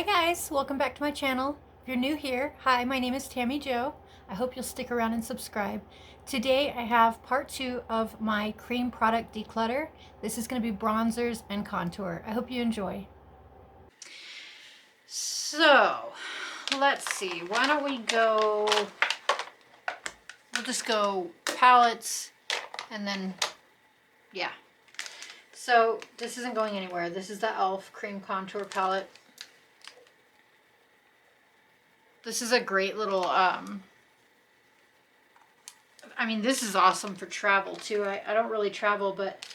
Hi guys, welcome back to my channel. If you're new here, hi, my name is Tammy Jo. I hope you'll stick around and subscribe. Today I have part 2 of my cream product declutter. This is going to be bronzers and contour. I hope you enjoy. So, let's see, why don't we go, we'll just go palettes and then, yeah. So, this isn't going anywhere. This is the e.l.f. Cream Contour Palette. This is a great little, I mean, this is awesome for travel too. I don't really travel, but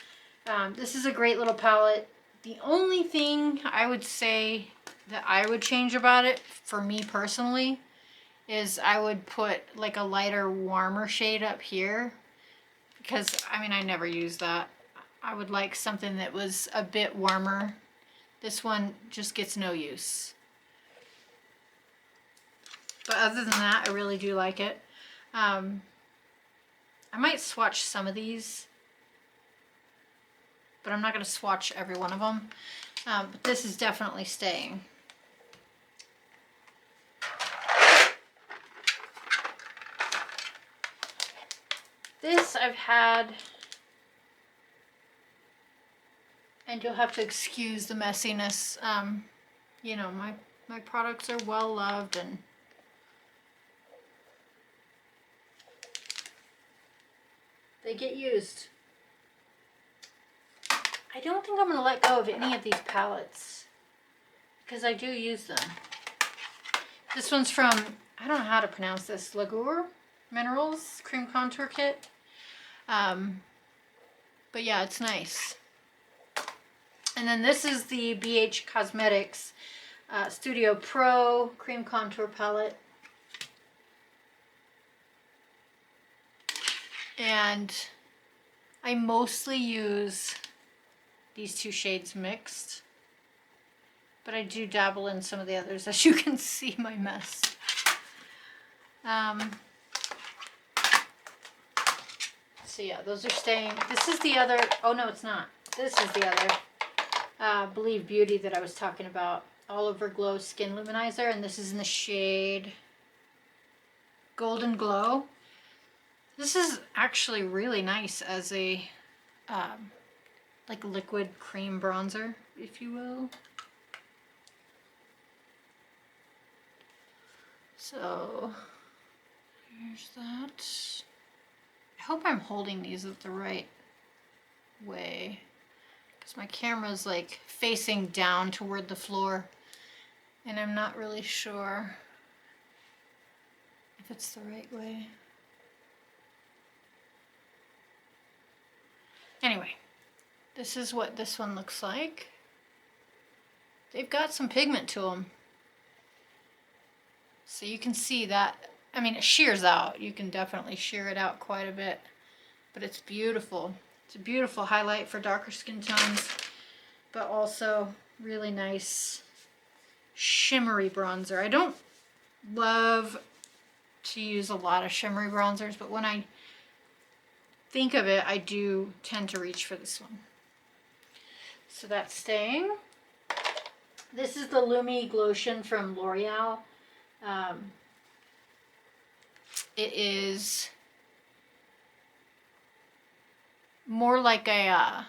this is a great little palette. The only thing I would say that I would change about it, for me personally, is I would put like a lighter, warmer shade up here. Because, I mean, I never use that. I would like something that was a bit warmer. This one just gets no use. But other than that, I really do like it. I might swatch some of these, but I'm not going to swatch every one of them. But this is definitely staying. This I've had, and you'll have to excuse the messiness. You know, my products are well loved and they get used. I don't think I'm going to let go of any of these palettes because I do use them. This one's from, I don't know how to pronounce this, Lagour Minerals Cream Contour Kit. But yeah, it's nice. And then this is the BH Cosmetics Studio Pro Cream Contour Palette. And I mostly use these two shades mixed, but I do dabble in some of the others, as you can see my mess. So yeah, those are staying. This is the other, oh no it's not. This is the other Believe Beauty that I was talking about. All Over Glow Skin Luminizer, and this is in the shade Golden Glow. This is actually really nice as a like liquid cream bronzer, if you will. So here's that. I hope I'm holding these the right way, because my camera's like facing down toward the floor and I'm not really sure if it's the right way. Anyway, this is what this one looks like. They've got some pigment to them. So you can see that, I mean, it shears out. You can definitely shear it out quite a bit, but it's beautiful. It's a beautiful highlight for darker skin tones, but also really nice shimmery bronzer. I don't love to use a lot of shimmery bronzers, but when I think of it, I do tend to reach for this one. So that's staying. This is the Lumi Lotion from L'Oreal. It is more like a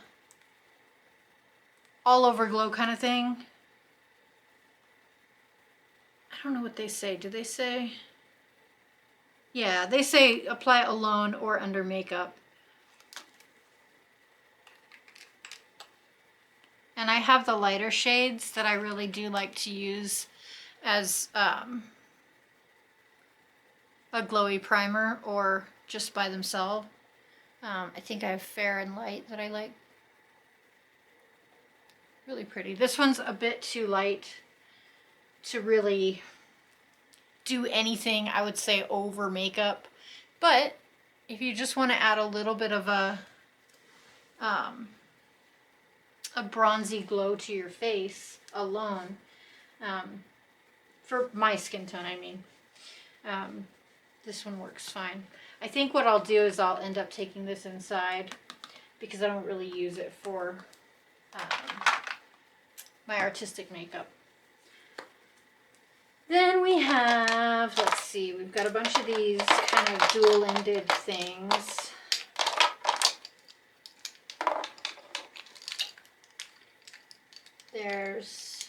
all over glow kind of thing. I don't know what they say. Do they say? Yeah, they say apply it alone or under makeup. And I have the lighter shades that I really do like to use as a glowy primer or just by themselves. I think I have Fair and Light that I like. Really pretty. This one's a bit too light to really do anything, I would say, over makeup. But if you just want to add a little bit of a bronzy glow to your face alone, for my skin tone, I mean, this one works fine. I think what I'll do is I'll end up taking this inside because I don't really use it for my artistic makeup. Then we have, let's see, we've got a bunch of these kind of dual-ended things. There's,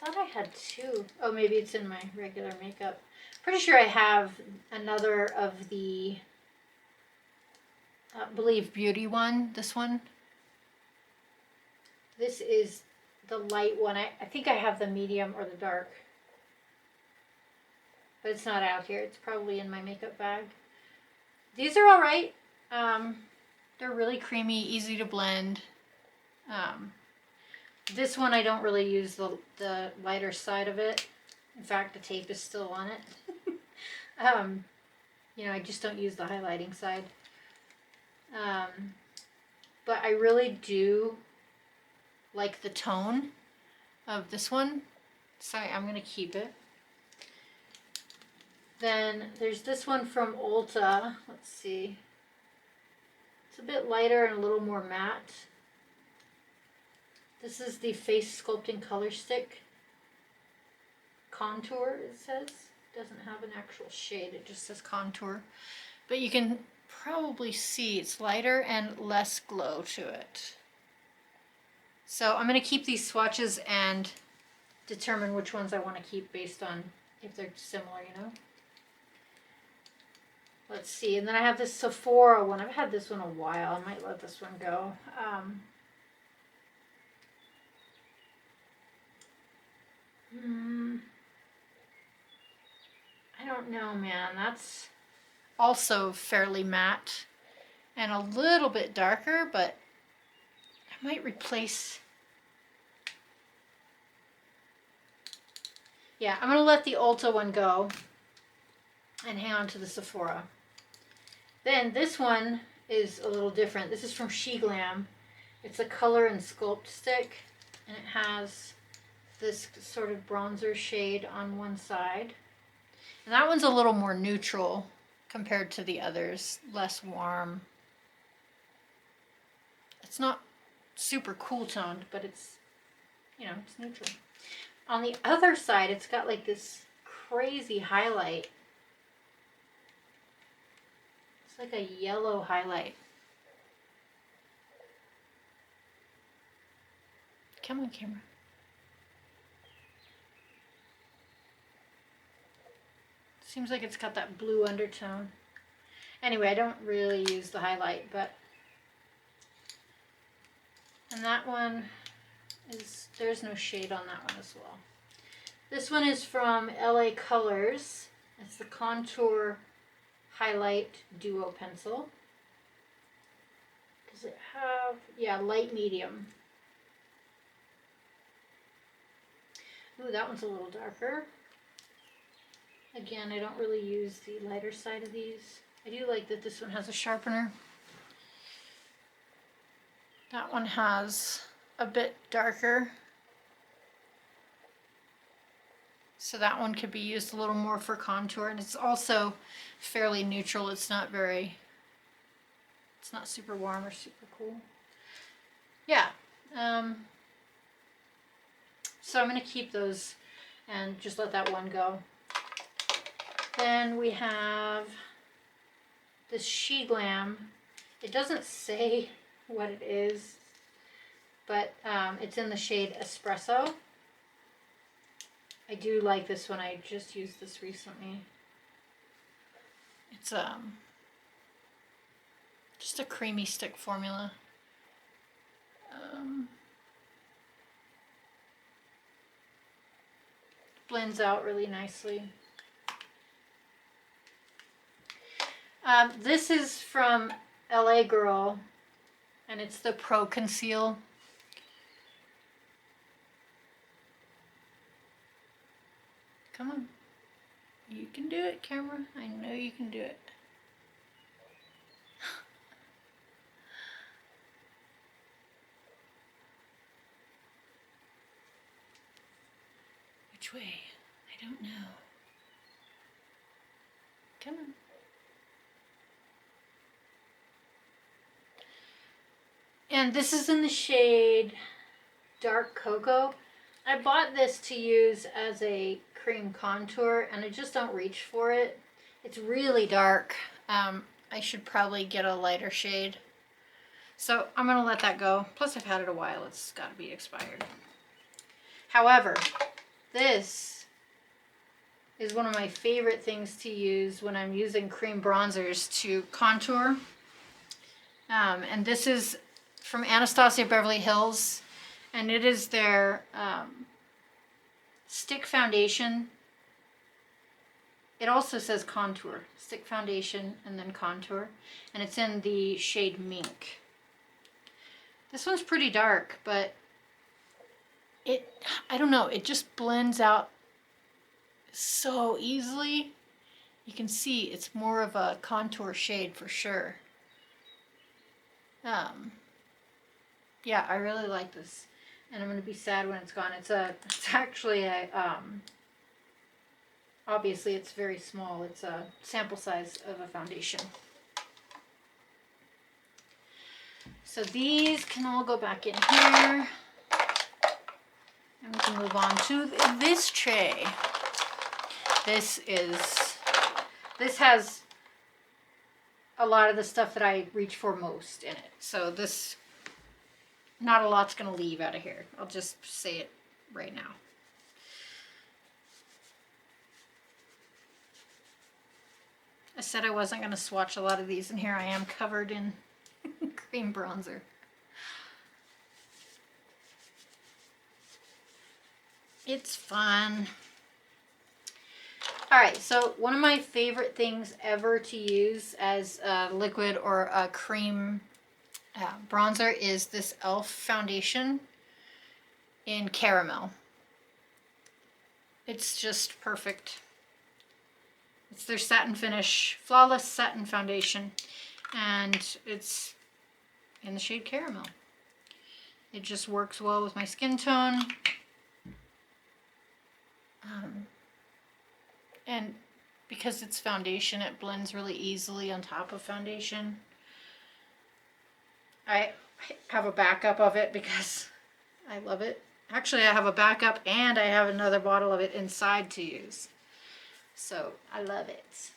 I thought I had two. Oh, maybe it's in my regular makeup. Pretty sure I have another of the Believe Beauty one, this one. This is the light one. I think I have the medium or the dark. But it's not out here. It's probably in my makeup bag. These are all right. They're really creamy, easy to blend. This one I don't really use the lighter side of it. In fact, the tape is still on it. You know, I just don't use the highlighting side. But I really do like the tone of this one, so I'm going to keep it. Then there's this one from Ulta. Let's see. It's a bit lighter and a little more matte. This is the Face Sculpting Color Stick. Contour, it says. Doesn't have an actual shade, it just says contour. But you can probably see it's lighter and less glow to it. So I'm going to keep these swatches and determine which ones I want to keep based on if they're similar, you know. Let's see, and then I have this Sephora one. I've had this one a while. I might let this one go. I don't know, man. That's also fairly matte and a little bit darker, but I might replace. Yeah, I'm going to let the Ulta one go and hang on to the Sephora. Then this one is a little different. This is from Sheblam. It's a color and sculpt stick, and it has this sort of bronzer shade on one side. And that one's a little more neutral compared to the others, less warm. It's not super cool toned, but it's, you know, it's neutral. On the other side, it's got like this crazy highlight. It's like a yellow highlight. Come on, camera. Seems like it's got that blue undertone. Anyway, I don't really use the highlight, but... And that one is... There's no shade on that one as well. This one is from LA Colors. It's the Contour Highlight Duo Pencil. Does it have... Yeah, light medium. Ooh, that one's a little darker. Again, I don't really use the lighter side of these. I do like that this one has a sharpener. That one has a bit darker. So that one could be used a little more for contour, and it's also fairly neutral. It's not super warm or super cool. Yeah. So I'm going to keep those and just let that one go. Then we have this Sheblam. It doesn't say what it is, but it's in the shade Espresso. I do like this one. I just used this recently. It's just a creamy stick formula. Blends out really nicely. This is from LA Girl, and it's the Pro Conceal. Come on. You can do it, camera. I know you can do it. Which way? I don't know. Come on. And this is in the shade Dark Cocoa. I bought this to use as a cream contour, and I just don't reach for it. It's really dark. I should probably get a lighter shade. So I'm going to let that go. Plus I've had it a while. It's got to be expired. However, this is one of my favorite things to use when I'm using cream bronzers to contour. And this is from Anastasia Beverly Hills. And it is their stick foundation. It also says contour. Stick foundation and then contour. And it's in the shade Mink. This one's pretty dark, but I don't know, it just blends out so easily. You can see it's more of a contour shade for sure. Yeah, I really like this. And I'm going to be sad when it's gone. It's actually a, obviously it's very small. It's a sample size of a foundation. So these can all go back in here. And we can move on to this tray. This has a lot of the stuff that I reach for most in it. So this, not a lot's going to leave out of here. I'll just say it right now. I said I wasn't going to swatch a lot of these, and here I am covered in cream bronzer. It's fun. Alright, so one of my favorite things ever to use as a liquid or a cream bronzer is this e.l.f. foundation in caramel. It's just perfect. It's their satin finish, flawless satin foundation, and it's in the shade caramel. It just works well with my skin tone. And because it's foundation, it blends really easily on top of foundation. I have a backup of it because I love it. Actually, I have a backup and I have another bottle of it inside to use. So I love it.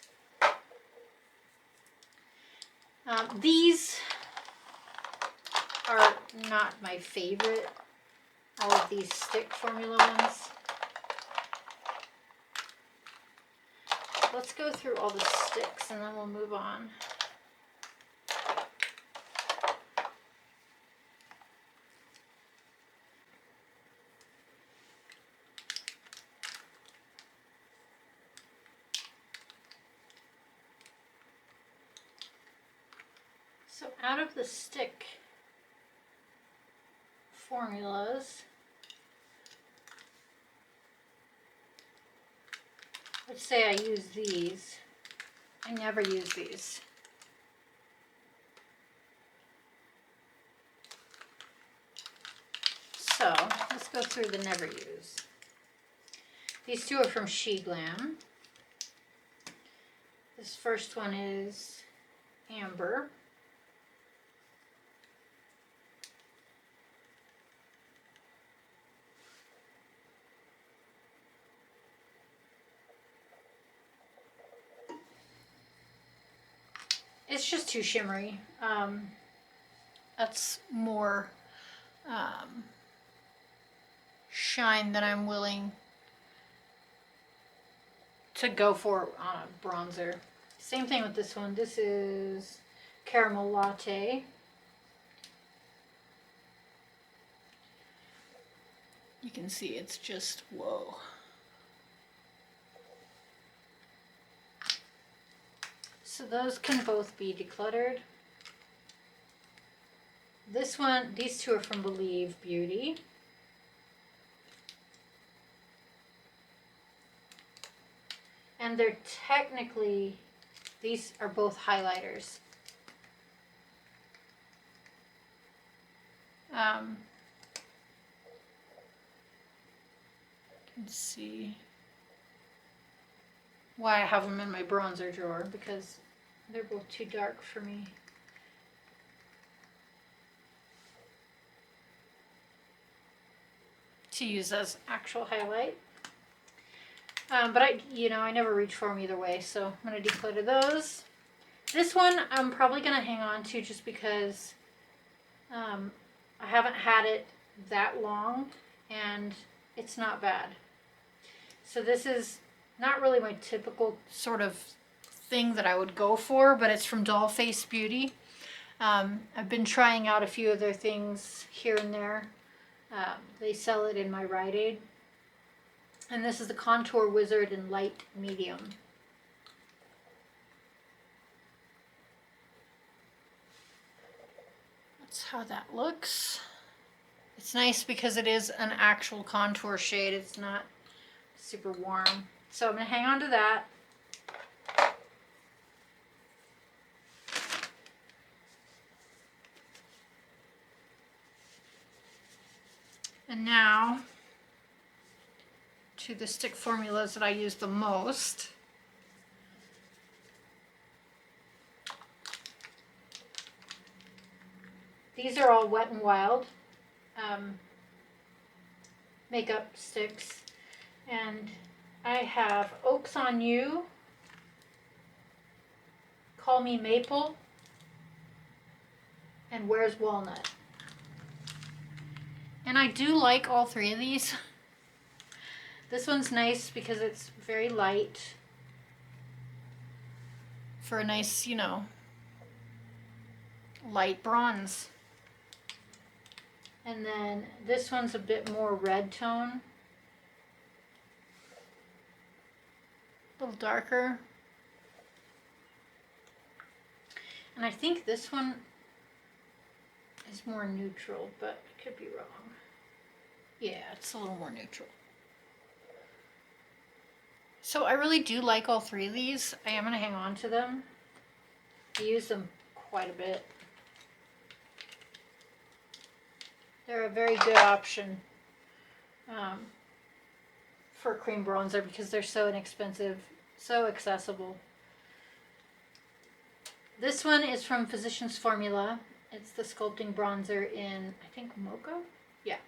These are not my favorite. All of these stick formula ones. Let's go through all the sticks and then we'll move on. So out of the stick formulas, let's say I use these. I never use these. So let's go through the never use. These two are from Sheblam. This first one is Amber. It's just too shimmery. That's more shine than I'm willing to go for on a bronzer. Same thing with this one. This is Caramel Latte. You can see it's just, whoa. So those can both be decluttered. This one, these two are from Believe Beauty. And they're technically, these are both highlighters. You can see why I have them in my bronzer drawer, because they're both too dark for me. to use as actual highlight. But I never reach for them either way, so I'm going to declutter those. This one I'm probably going to hang on to just because I haven't had it that long and it's not bad. So this is not really my typical sort of thing that I would go for, but it's from Dollface Beauty. I've been trying out a few of their things here and there. They sell it in my Rite Aid. And this is the Contour Wizard in light medium. That's how that looks. It's nice because it is an actual contour shade. It's not super warm. So I'm going to hang on to that. And now to the stick formulas that I use the most. These are all Wet n Wild makeup sticks, and I have Oaks on You, Call Me Maple, and Where's Walnut. And I do like all three of these. This one's nice because it's very light for a nice, light bronze. And then this one's a bit more red tone. A little darker. And I think this one is more neutral, but I could be wrong. Yeah, it's a little more neutral. So I really do like all three of these. I am going to hang on to them. I use them quite a bit. They're a very good option for a cream bronzer because they're so inexpensive, so accessible. This one is from Physicians Formula. It's the Sculpting Bronzer in, I think, Mocha? Yeah.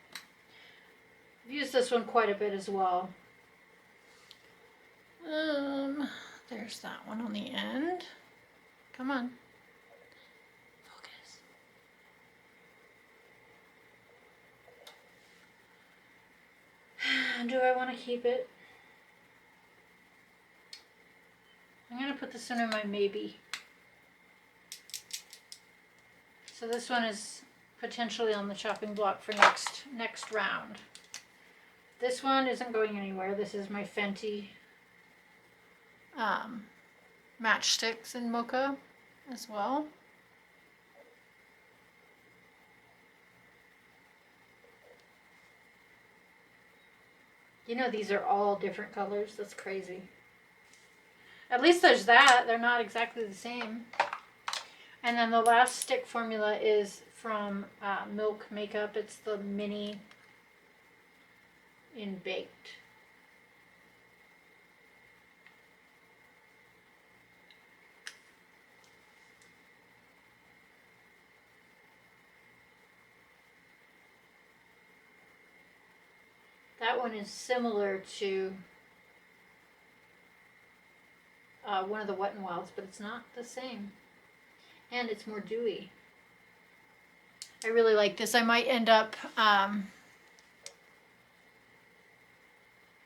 I've used this one quite a bit as well. There's that one on the end. Come on. Focus. Do I want to keep it? I'm going to put this under my maybe. So this one is potentially on the chopping block for next round. This one isn't going anywhere. This is my Fenty matchsticks in Mocha as well. These are all different colors. That's crazy. At least there's that. They're not exactly the same. And then the last stick formula is from Milk Makeup. It's the mini in Baked. That one is similar to one of the Wet n Wilds, but it's not the same. And it's more dewy. I really like this. I might end up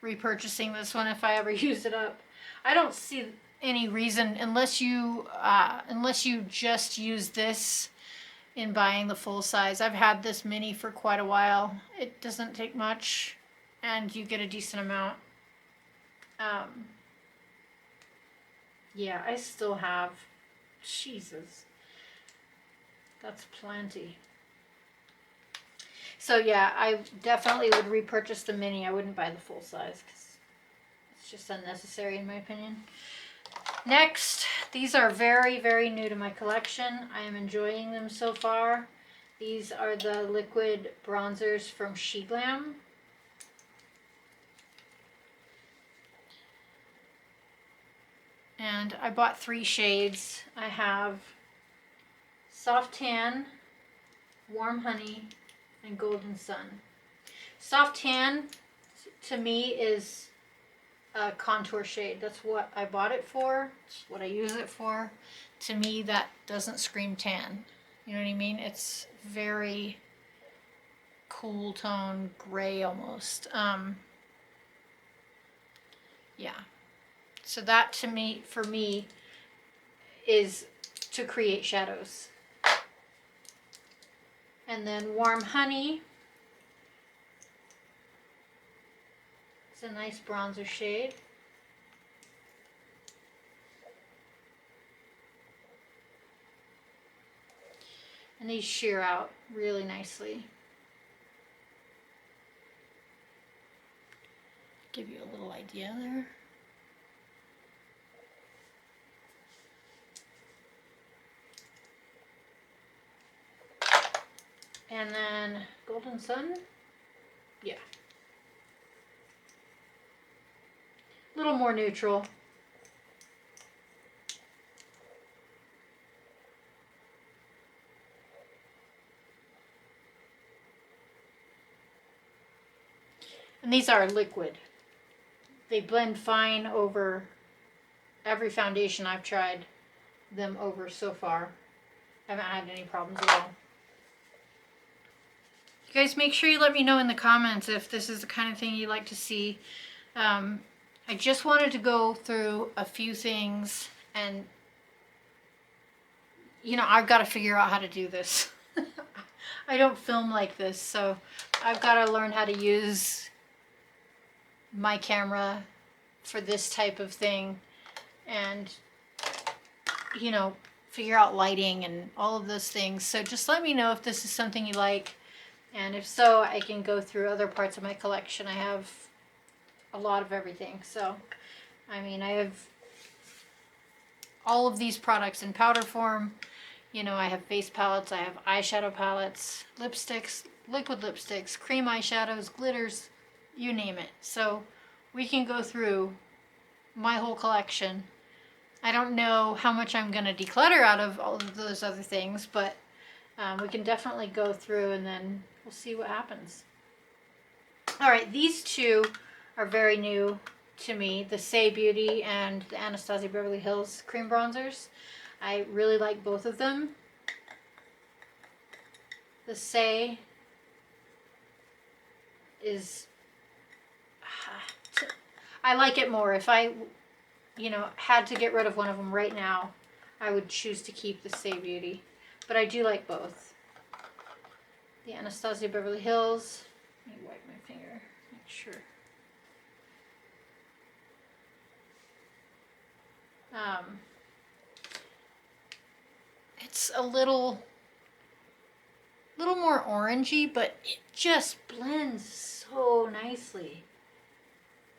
repurchasing this one if I ever use it up. I don't see any reason, unless you just use this in buying the full size. I've had this mini for quite a while. It doesn't take much, and you get a decent amount. Yeah, I still have, Jesus, that's plenty. So yeah, I definitely would repurchase the mini. I wouldn't buy the full size because it's just unnecessary in my opinion. Next, these are very, very new to my collection. I am enjoying them so far. These are the liquid bronzers from Sheblam. And I bought 3 shades. I have Soft Tan, Warm Honey, and Golden Sun. Soft tan to me is a contour shade. That's what I bought it for. It's what I use it for. To me, that doesn't scream tan. You know what I mean? It's very cool tone, gray almost. Yeah. So that to me, for me, is to create shadows. And then Warm Honey. It's a nice bronzer shade. And these sheer out really nicely. Give you a little idea there. And then Golden Sun. Yeah. A little more neutral. And these are liquid. They blend fine over every foundation I've tried them over so far. I haven't had any problems at all. You guys make sure you let me know in the comments if this is the kind of thing you like to see. I just wanted to go through a few things, and you know, I've got to figure out how to do this. I don't film like this, so I've got to learn how to use my camera for this type of thing, and you know, figure out lighting and all of those things. So just let me know if this is something you like, and if so, I can go through other parts of my collection. I have a lot of everything. So I mean, I have all of these products in powder form. You know, I have face palettes, I have eyeshadow palettes, lipsticks, liquid lipsticks, cream eyeshadows, glitters, you name it. So we can go through my whole collection. I don't know how much I'm going to declutter out of all of those other things, but we can definitely go through and then we'll see what happens. All right, these two are very new to me, the Say Beauty and the Anastasia Beverly Hills cream bronzers. I really like both of them. The Say is, I like it more. If I, you know, had to get rid of one of them right now, I would choose to keep the Say Beauty. But I do like both. The Anastasia Beverly Hills. Let me wipe my finger, make sure. It's a little more orangey, but it just blends so nicely.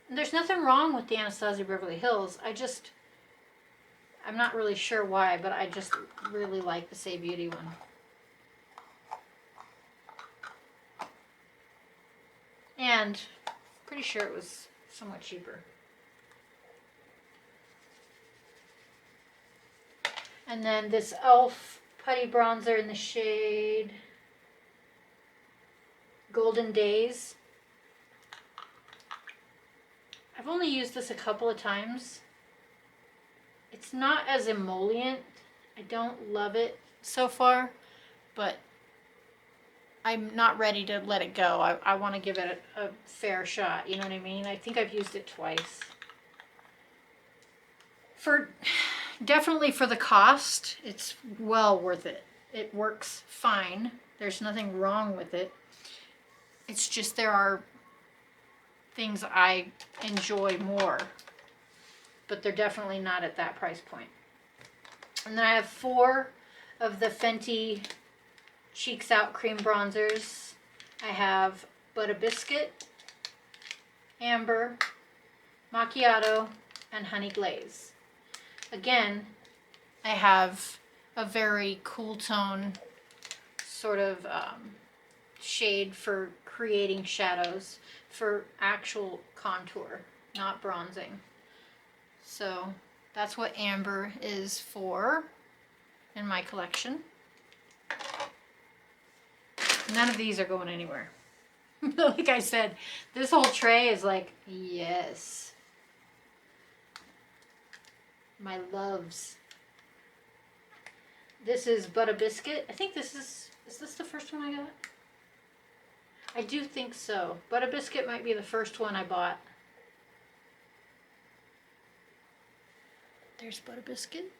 And there's nothing wrong with the Anastasia Beverly Hills. I'm not really sure why, but I just really like the Say Beauty one. And pretty sure it was somewhat cheaper. And then this e.l.f. putty bronzer in the shade Golden Days. I've only used this a couple of times. It's not as emollient. I don't love it so far, but I'm not ready to let it go. I want to give it a fair shot, you know what I mean? I think I've used it twice. Definitely for the cost, it's well worth it. It works fine. There's nothing wrong with it. It's just there are things I enjoy more, but they're definitely not at that price point. And then I have 4 of the Fenty Cheeks Out cream bronzers. I have Butter Biscuit, Amber, Macchiato, and Honey Glaze. Again, I have a very cool tone sort of shade for creating shadows, for actual contour, not bronzing. So that's what Amber is for in my collection. None of these are going anywhere. Like I said, this whole tray is like, yes. My loves. This is Butter Biscuit. I think this is this the first one I got? I do think so. Butter Biscuit might be the first one I bought. There's Butter Biscuit.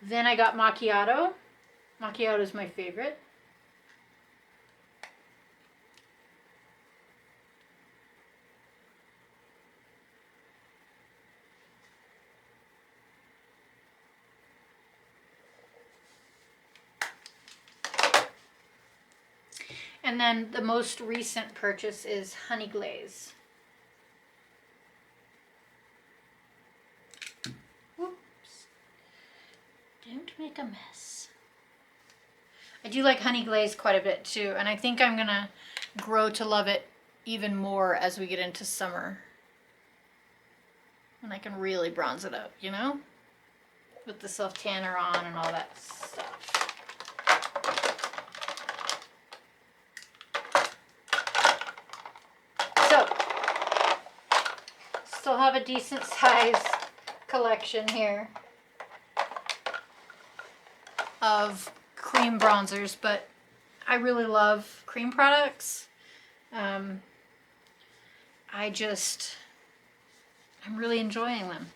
Then I got Macchiato. Macchiato is my favorite. And then the most recent purchase is Honey Glaze. Whoops. Don't make a mess. I do like Honey Glaze quite a bit too, and I think I'm gonna grow to love it even more as we get into summer. And I can really bronze it up, you know? With the self-tanner on and all that stuff. Still have a decent size collection here of cream bronzers, but I really love cream products. I'm really enjoying them.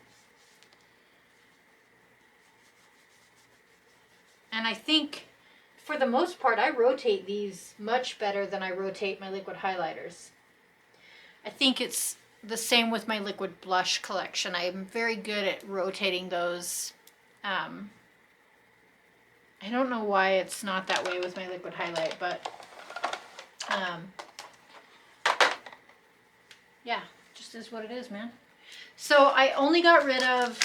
And I think for the most part I rotate these much better than I rotate my liquid highlighters. I think it's the same with my liquid blush collection. I am very good at rotating those. I don't know why it's not that way with my liquid highlight, but yeah, just is what it is, man. So I only got rid of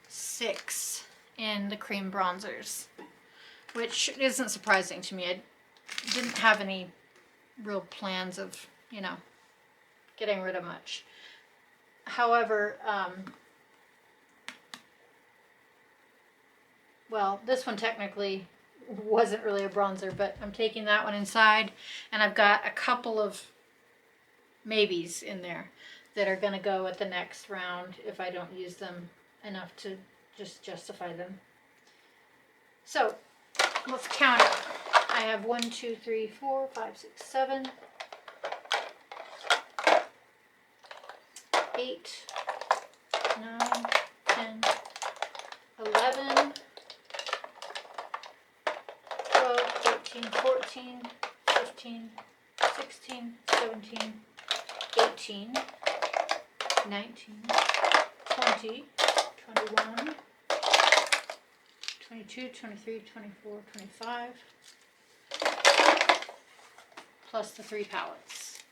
6 in the cream bronzers, which isn't surprising to me. I didn't have any real plans of, you know, getting rid of much. However, well, this one technically wasn't really a bronzer, but I'm taking that one inside, and I've got a couple of maybes in there that are going to go at the next round if I don't use them enough to just justify them. So let's count it. I have 1, 2, 3, 4, 5, 6, 7, 8, 9, 10, 11, 12, 13, 14, 15, 16, 17, 18, 19, 20, 21, 22, 23, 24, 25, plus the 3 palettes.